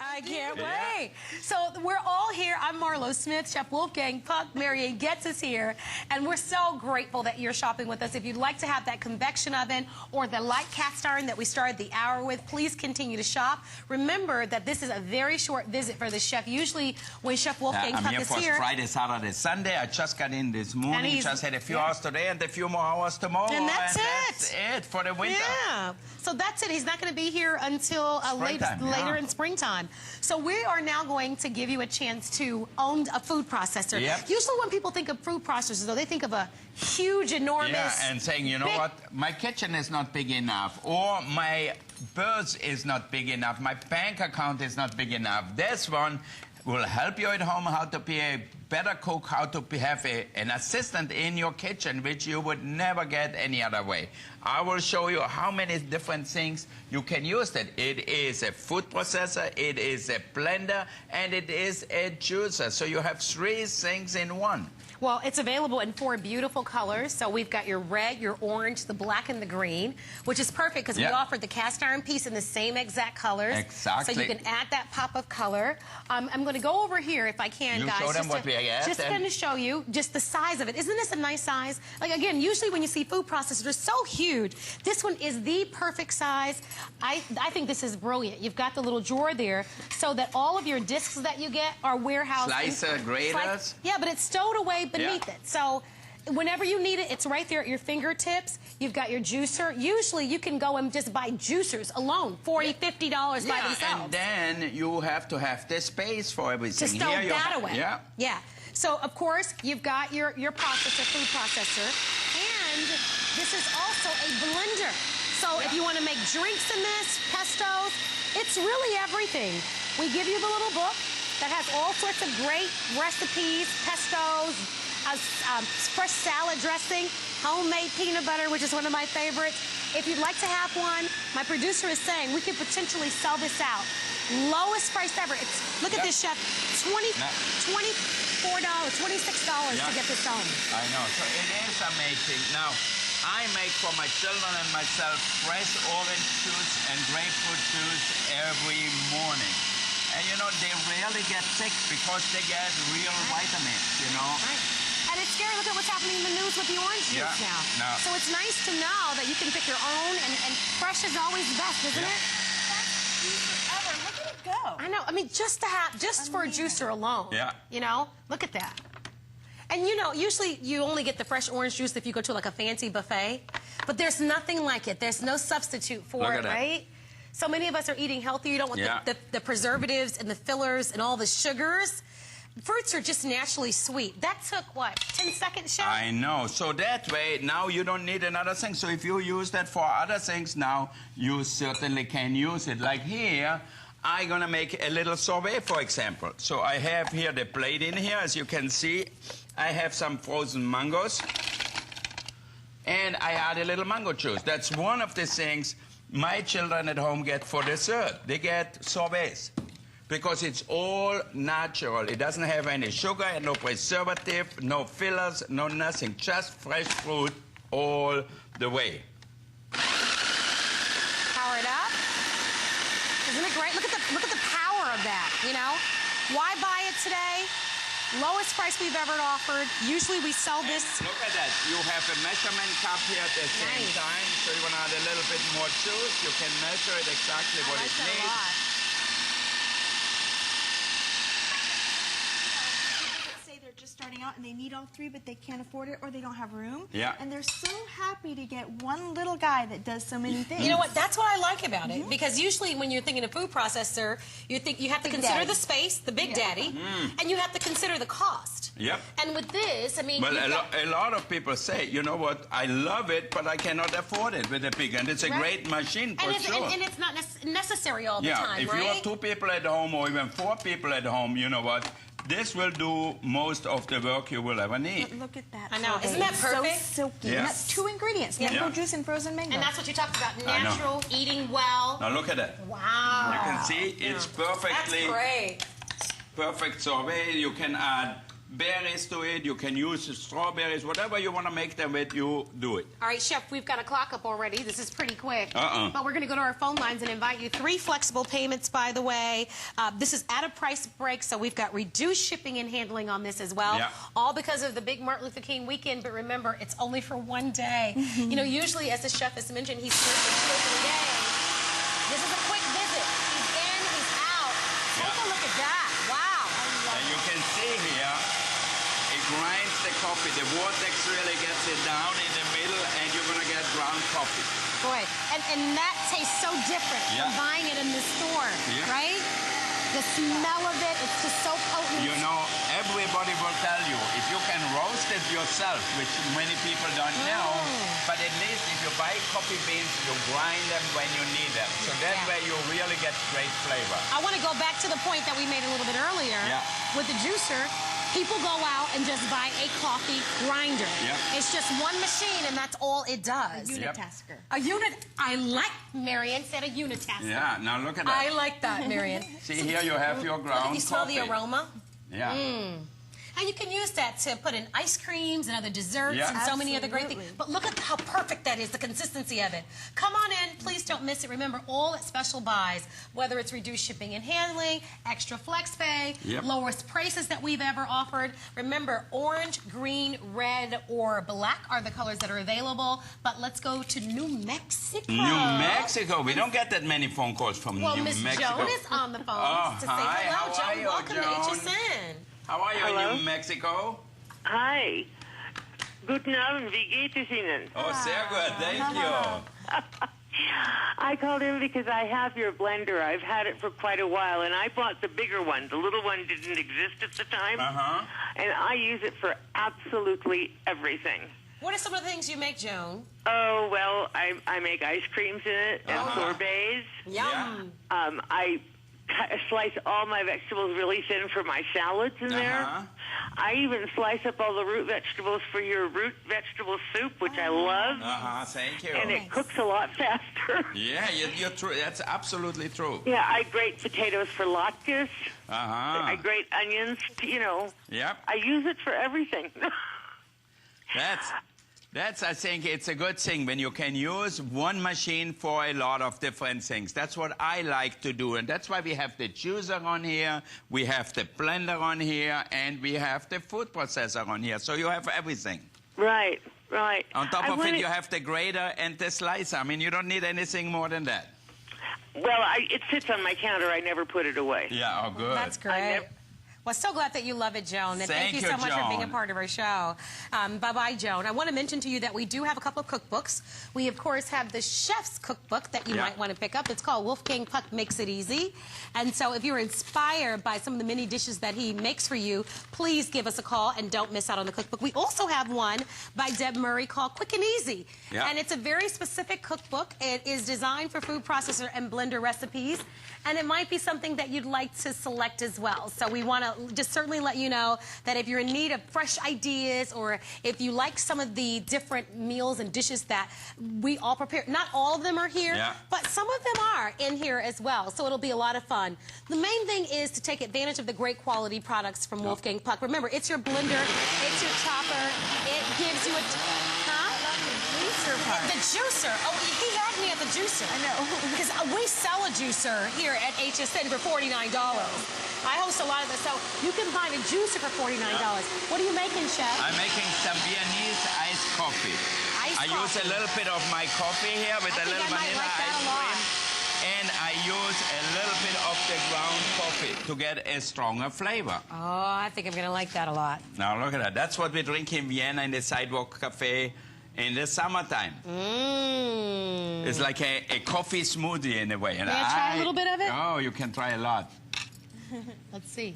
I can't wait. So we're all here. I'm Marlo Smith, Chef Wolfgang Puck, Marianne Getz is here, and we're so grateful that you're shopping with us. If you'd like to have that convection oven or the light cast iron that we started the hour with, please continue to shop. Remember that this is a very short visit for the chef. Usually when Chef Wolfgang Puck is here... Friday, Saturday, Sunday. I just got in this morning, just had a few hours today and a few more hours tomorrow. And that's That's it for the winter. Yeah. So that's it. He's not going to be here until later in springtime. So we are now going to give you a chance to own a food processor. Yep. Usually when people think of food processors, though, they think of a huge, enormous... Yeah, and saying, you know what, my kitchen is not big enough, or my purse is not big enough, my bank account is not big enough. This one will help you at home how to be a better cook, how to have an assistant in your kitchen, which you would never get any other way. I will show you how many different things you can use it. It is a food processor, it is a blender, and it is a juicer. So you have 3 things in one. Well, it's available in 4 beautiful colors. So we've got your red, your orange, the black, and the green, which is perfect because we offered the cast iron piece in the same exact colors. Exactly. So you can add that pop of color. I'm going to go over here if I can, guys. Show them what we have. Just going to show you just the size of it. Isn't this a nice size? Like, again, usually when you see food processors, they're so huge. This one is the perfect size. I think this is brilliant. You've got the little drawer there so that all of your discs that you get are warehoused. Slicer, graters. Yeah, but it's stowed away beneath it. So whenever you need it, it's right there at your fingertips. You've got your juicer. Usually you can go and just buy juicers alone, $40, $50 by themselves. And then you have to have the space for everything. To stow that away. Yeah. Yeah. So, of course, you've got your processor, food processor, and this is also a blender. So if you want to make drinks in this, pestos, it's really everything. We give you the little book that has all sorts of great recipes, pestos, fresh salad dressing, homemade peanut butter, which is one of my favorites. If you'd like to have one, my producer is saying we could potentially sell this out. Lowest price ever. Look at this, Chef. $24, $26 to get this home. I know. So it is amazing. Now, I make for my children and myself fresh orange juice and grapefruit juice every morning. And, you know, they rarely get sick because they get real vitamins, you know. And it's scary. Look at what's happening in the news with the orange juice now. So it's nice to know that you can pick your own, and fresh is always best, isn't it? Best juicer ever. Look at it go. I know. I mean, just for a juicer alone. Yeah. You know, look at that. And you know, usually you only get the fresh orange juice if you go to like a fancy buffet, but there's nothing like it. There's no substitute for it, right? So many of us are eating healthy. You don't want the preservatives and the fillers and all the sugars. Fruits are just naturally sweet. That took, what, 10 seconds, Chef? I know. So that way, now you don't need another thing. So if you use that for other things now, you certainly can use it. Like here, I'm going to make a little sorbet, for example. So I have here the plate in here. As you can see, I have some frozen mangoes. And I add a little mango juice. That's one of the things my children at home get for dessert. They get sorbets. Because it's all natural. It doesn't have any sugar and no preservative, no fillers, no nothing. Just fresh fruit all the way. Power it up. Isn't it great? Look at the power of that, you know? Why buy it today? Lowest price we've ever offered. Usually we sell this... And look at that. You have a measurement cup here at the same time. So you want to add a little bit more juice. You can measure it exactly what it needs. Just starting out and they need all 3 but they can't afford it or they don't have room. Yeah. And they're so happy to get one little guy that does so many things. You know what? That's what I like about it. Because usually when you're thinking of food processor, you have to consider the space, the big daddy, and you have to consider the cost. Yep. And with this, I mean... Well, a lot of people say, you know what, I love it, but I cannot afford it with a big. And it's a great machine for sure. And it's not necessary all the time, if you have 2 people at home or even 4 people at home, you know what, this will do most of the work you will ever need. But look at that. I know. Isn't that perfect? So silky. And that's 2 ingredients, mango juice and frozen mango. And that's what you talked about, natural, eating well. Now look at it. Wow. You can see it's perfectly... That's great. Perfect sorbet. You can add berries to it. You can use strawberries, whatever you want to make them with, you do it. All right, Chef, we've got a clock up already. This is pretty quick. Uh-uh. But we're going to go to our phone lines and invite you. 3 flexible payments, by the way. This is at a price break, so we've got reduced shipping and handling on this as well. Yeah. All because of the big Martin Luther King weekend, but remember, it's only for one day. You know, usually, as the chef has mentioned, he's served for 2 or 3 days. This is a quick visit. He's in, he's out. Take a look at that. Wow. And you can see here, it grinds the coffee. The vortex really gets it down in the middle, and you're going to get ground coffee. Boy, and that tastes so different from buying it in the store, right? The smell of it, it's just so potent. You know, everybody will tell you, if you can roast it yourself, which many people don't know, but at least if you buy coffee beans, you grind them when you need them. So that way you really get great flavor. I want to go back to the point that we made a little bit earlier with the juicer. People go out and just buy a coffee grinder. It's just one machine, and that's all it does. A unitasker. A unit. I like, Marion said a unitasker. Yeah, now look at that. I like that, Marion. See, here you have your ground coffee. You smell the aroma? Yeah. And you can use that to put in ice creams and other desserts and so many other great things. But look at how perfect that is, the consistency of it. Come on in. Please don't miss it. Remember, all at special buys, whether it's reduced shipping and handling, extra flex pay, lowest prices that we've ever offered. Remember, orange, green, red, or black are the colors that are available. But let's go to New Mexico. New Mexico. We don't get that many phone calls from New Mexico. Well, Miss Joan is on the phone to say hello. How are Joan, you, welcome Joan? to HSN. How are you in New Mexico? Hi. Guten Abend, wie geht es Ihnen? Oh, sehr gut, thank you. I called in because I have your blender. I've had it for quite a while, and I bought the bigger one. The little one didn't exist at the time, and I use it for absolutely everything. What are some of the things you make, Joan? Oh, well, I make ice creams in it and sorbets. Yum. I slice all my vegetables really thin for my salads in there. I even slice up all the root vegetables for your root vegetable soup, which I love. Thank you. And it cooks a lot faster. Yeah, you're true. That's absolutely true. Yeah, I grate potatoes for latkes. I Uh-huh. grate onions, you know. Yep. I use it for everything. That's, I think, it's a good thing when you can use one machine for a lot of different things. That's what I like to do, and that's why we have the juicer on here, we have the blender on here, and we have the food processor on here. So you have everything. Right, right. On top of it, you have the grater and the slicer. I mean, you don't need anything more than that. Well, it sits on my counter. I never put it away. Yeah, oh, good. That's great. Well, so glad that you love it, Joan. And thank you so much for being a part of our show. Bye-bye, Joan. I want to mention to you that we do have a couple of cookbooks. We, of course, have the chef's cookbook that you might want to pick up. It's called Wolfgang Puck Makes It Easy. And so if you're inspired by some of the many dishes that he makes for you, please give us a call and don't miss out on the cookbook. We also have one by Deb Murray called Quick and Easy. And it's a very specific cookbook. It is designed for food processor and blender recipes. And it might be something that you'd like to select as well. So we want to just certainly let you know that if you're in need of fresh ideas, or if you like some of the different meals and dishes that we all prepare, not all of them are here, but some of them are in here as well. So it'll be a lot of fun. The main thing is to take advantage of the great quality products from Wolfgang Puck. Remember, it's your blender, it's your chopper, it gives you a... The juicer. Oh, he had me at the juicer. I know. Because we sell a juicer here at HSN for $49. I host a lot of this, so you can find a juicer for $49. What are you making, Chef? I'm making some Viennese iced coffee. I use a little bit of my coffee here with a little vanilla ice cream. And I use a little bit of the ground coffee to get a stronger flavor. Oh, I think I'm going to like that a lot. Now, look at that. That's what we drink in Vienna in the Sidewalk Cafe in the summertime. It's like a coffee smoothie in a way. May I try a little bit of it? Oh, you can try a lot. Let's see.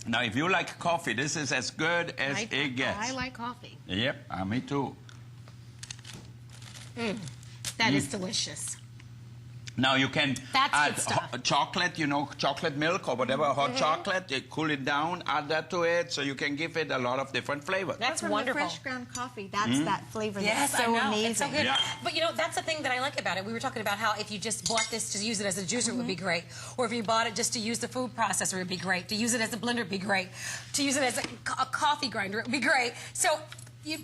Now, if you like coffee, this is as good as it gets. I like coffee. Yep, me too. That is delicious. Now you can That's add good stuff. chocolate, you know, chocolate milk or whatever, hot chocolate, you cool it down, add that to it, so you can give it a lot of different flavors. That's From wonderful. the fresh ground coffee, that's that flavor. Yes, that's so I know. amazing. It's so good. Yeah. But you know, that's the thing that I like about it. We were talking about how if you just bought this to use it as a juicer, it would be great. Or if you bought it just to use the food processor, it would be great. To use it as a blender, it would be great. To use it as a coffee grinder, it would be great. So,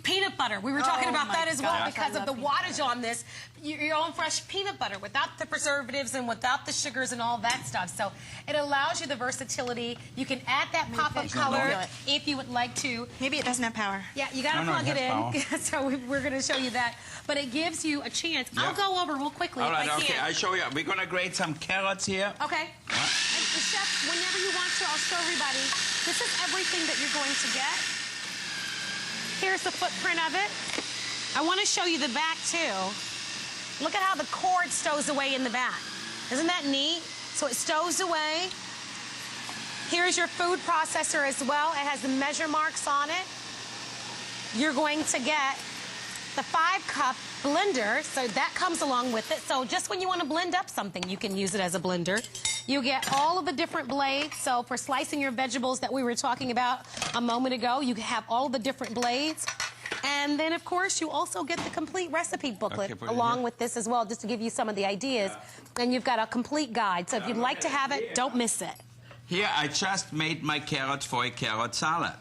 peanut butter. We were talking about that as well because of the wattage on this. Your own fresh peanut butter without the preservatives and without the sugars and all that stuff. So it allows you the versatility. You can add that pop of color if you would like to. Maybe it doesn't have power. Yeah, you got to plug it in. So we're going to show you that. But it gives you a chance. Yeah. I'll go over real quickly All right, if I okay, can. I show you. We're going to grate some carrots here. Okay. And the chef, whenever you want to, I'll show everybody. This is everything that you're going to get. Here's the footprint of it. I want to show you the back, too. Look at how the cord stows away in the back. Isn't that neat? So it stows away. Here's your food processor as well. It has the measure marks on it. You're going to get the 5-cup blender, so that comes along with it. So just when you want to blend up something, you can use it as a blender. You get all of the different blades. So for slicing your vegetables that we were talking about a moment ago, you have all the different blades. And then, of course, you also get the complete recipe booklet along with this as well, just to give you some of the ideas. And you've got a complete guide. So if you'd like to have it, don't miss it. Here, I just made my carrots for a carrot salad.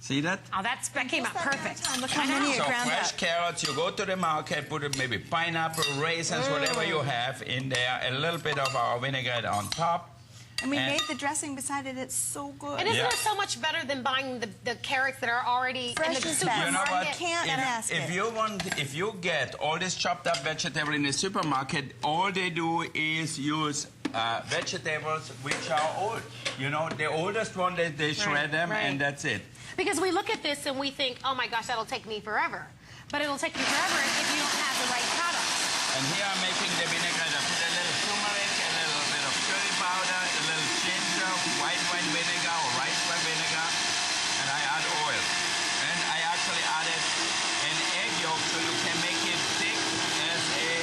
See that? Oh, that came out perfect. Look how many So are ground fresh up. carrots, you go to the market, put maybe pineapple, raisins, whatever you have in there, a little bit of our vinaigrette on top. And we made the dressing beside it. It's so good. And isn't it so much better than buying the carrots that are already Fresh in the is supermarket? You know what? Can't ask it. If you get all this chopped up vegetable in the supermarket, all they do is use vegetables which are old. You know, the oldest one, they shred them, and that's it. Because we look at this and we think, oh my gosh, that'll take me forever. But it'll take you forever if you don't have the right products. And here I'm making the vinaigrette. I put a little turmeric, a little bit of curry powder, a little ginger, white wine vinegar or rice wine vinegar, and I add oil. And I actually added an egg yolk so you can make it thick as a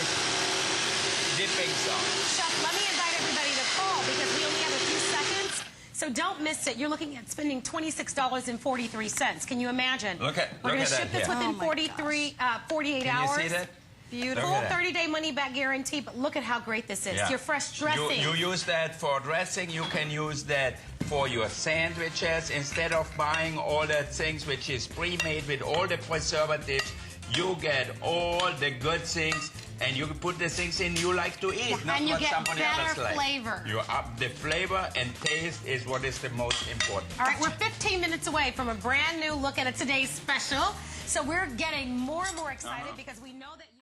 dipping sauce. Chef, let me invite everybody to call because we only have a few seconds. So don't miss it. You're looking at spending $26.43. Can you imagine? Look at We're going to that ship this here. within 48 hours. Can you see that? Beautiful. Look at that. 30-day money-back guarantee. But look at how great this is. Yeah. Your fresh dressing. You use that for dressing. You can use that for your sandwiches. Instead of buying all that things which is pre-made with all the preservatives, you get all the good things, and you can put the things in you like to eat, not and you what get somebody else better likes. flavor. You up the flavor, and taste is what is the most important. All right, we're 15 minutes away from a brand new look at a today's special. So we're getting more and more excited because we know that